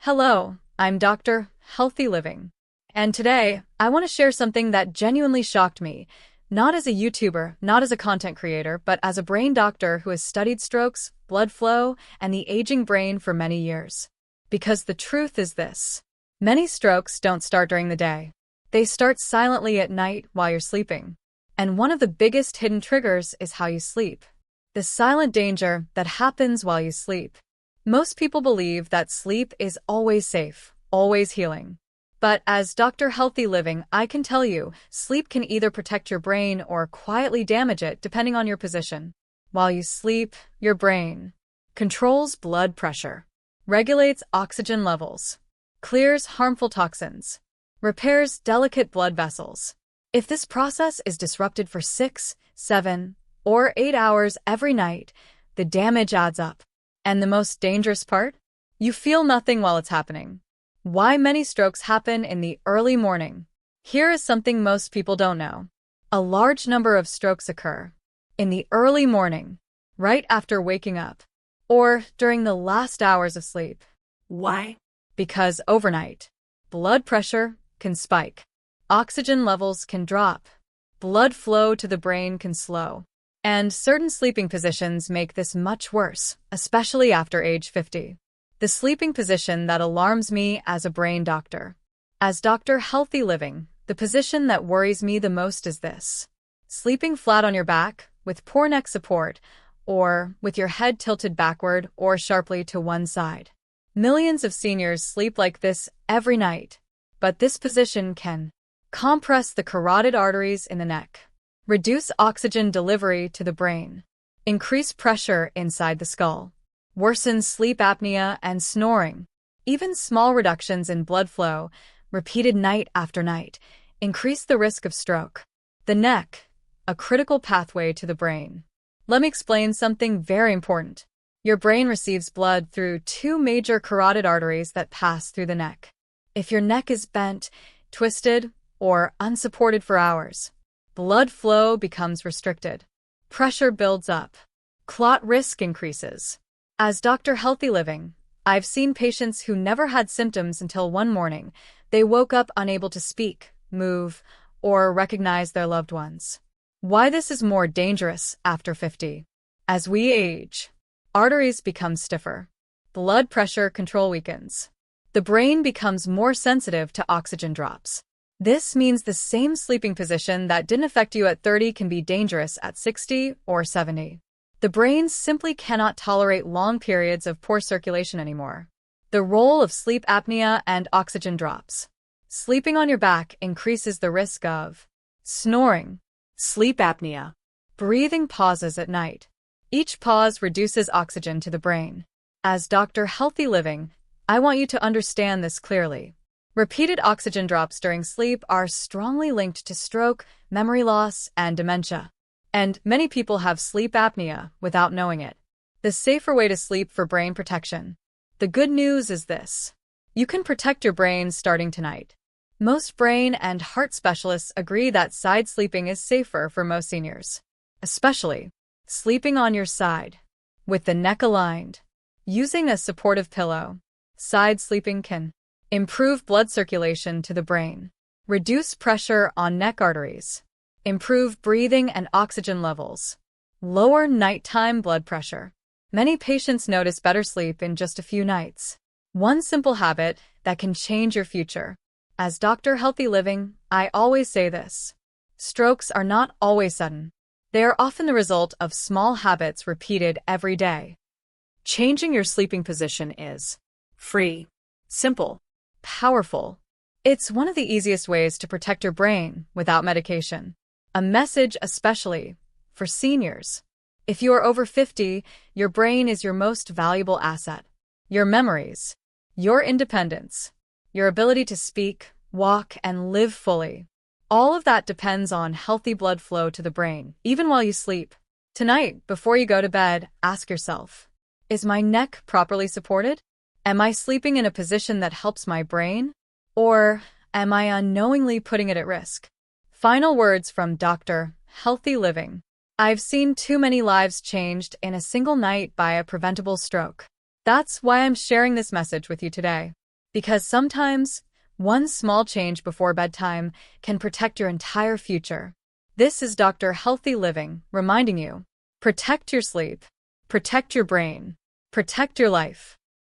Hello, I'm Dr. Healthy Living. And today, I want to share something that genuinely shocked me, not as a YouTuber, not as a content creator, but as a brain doctor who has studied strokes, blood flow, and the aging brain for many years. Because the truth is this: many strokes don't start during the day. They start silently at night while you're sleeping. And one of the biggest hidden triggers is how you sleep. The silent danger that happens while you sleep. Most people believe that sleep is always safe, always healing. But as Dr. Healthy Living, I can tell you, sleep can either protect your brain or quietly damage it depending on your position. While you sleep, your brain controls blood pressure, regulates oxygen levels, clears harmful toxins, repairs delicate blood vessels. If this process is disrupted for 6, 7, or 8 hours every night, the damage adds up. And the most dangerous part? You feel nothing while it's happening. Why many strokes happen in the early morning? Here is something most people don't know. A large number of strokes occur in the early morning, right after waking up, or during the last hours of sleep. Why? Because overnight, blood pressure can spike, oxygen levels can drop, blood flow to the brain can slow. And certain sleeping positions make this much worse, especially after age 50. The sleeping position that alarms me as a brain doctor. As Dr. Healthy Living, the position that worries me the most is this: sleeping flat on your back, with poor neck support, or with your head tilted backward or sharply to one side. Millions of seniors sleep like this every night, but this position can compress the carotid arteries in the neck, reduce oxygen delivery to the brain, increase pressure inside the skull, worsen sleep apnea and snoring. Even small reductions in blood flow, repeated night after night, increase the risk of stroke. The neck, a critical pathway to the brain. Let me explain something very important. Your brain receives blood through two major carotid arteries that pass through the neck. If your neck is bent, twisted, or unsupported for hours, blood flow becomes restricted. Pressure builds up. Clot risk increases. As Dr. Healthy Living, I've seen patients who never had symptoms until one morning. They woke up unable to speak, move, or recognize their loved ones. Why this is more dangerous after 50. As we age, arteries become stiffer. Blood pressure control weakens. The brain becomes more sensitive to oxygen drops. This means the same sleeping position that didn't affect you at 30 can be dangerous at 60 or 70. The brain simply cannot tolerate long periods of poor circulation anymore. The role of sleep apnea and oxygen drops. Sleeping on your back increases the risk of snoring, Sleep apnea. breathing pauses at night. Each pause reduces oxygen to the brain. As Dr. Healthy Living, I want you to understand this clearly. Repeated oxygen drops during sleep are strongly linked to stroke, memory loss, and dementia. And many people have sleep apnea without knowing it. The safer way to sleep for brain protection. The good news is this: you can protect your brain starting tonight. Most brain and heart specialists agree that side sleeping is safer for most seniors. Especially sleeping on your side, with the neck aligned. Using a supportive pillow, side sleeping can improve blood circulation to the brain, reduce pressure on neck arteries, improve breathing and oxygen levels, lower nighttime blood pressure. Many patients notice better sleep in just a few nights. One simple habit that can change your future. As Dr. Healthy Living, I always say this: strokes are not always sudden. They are often the result of small habits repeated every day. Changing your sleeping position is free, simple, Powerful. It's one of the easiest ways to protect your brain without medication. A message especially for seniors. If you are over 50, your brain is your most valuable asset. Your memories, your independence, your ability to speak, walk, and live fully. All of that depends on healthy blood flow to the brain, even while you sleep. Tonight, before you go to bed, ask yourself: is my neck properly supported? Am I sleeping in a position that helps my brain? Or am I unknowingly putting it at risk? Final words from Dr. Healthy Living. I've seen too many lives changed in a single night by a preventable stroke. That's why I'm sharing this message with you today. Because sometimes, one small change before bedtime can protect your entire future. This is Dr. Healthy Living reminding you, protect your sleep, protect your brain, protect your life.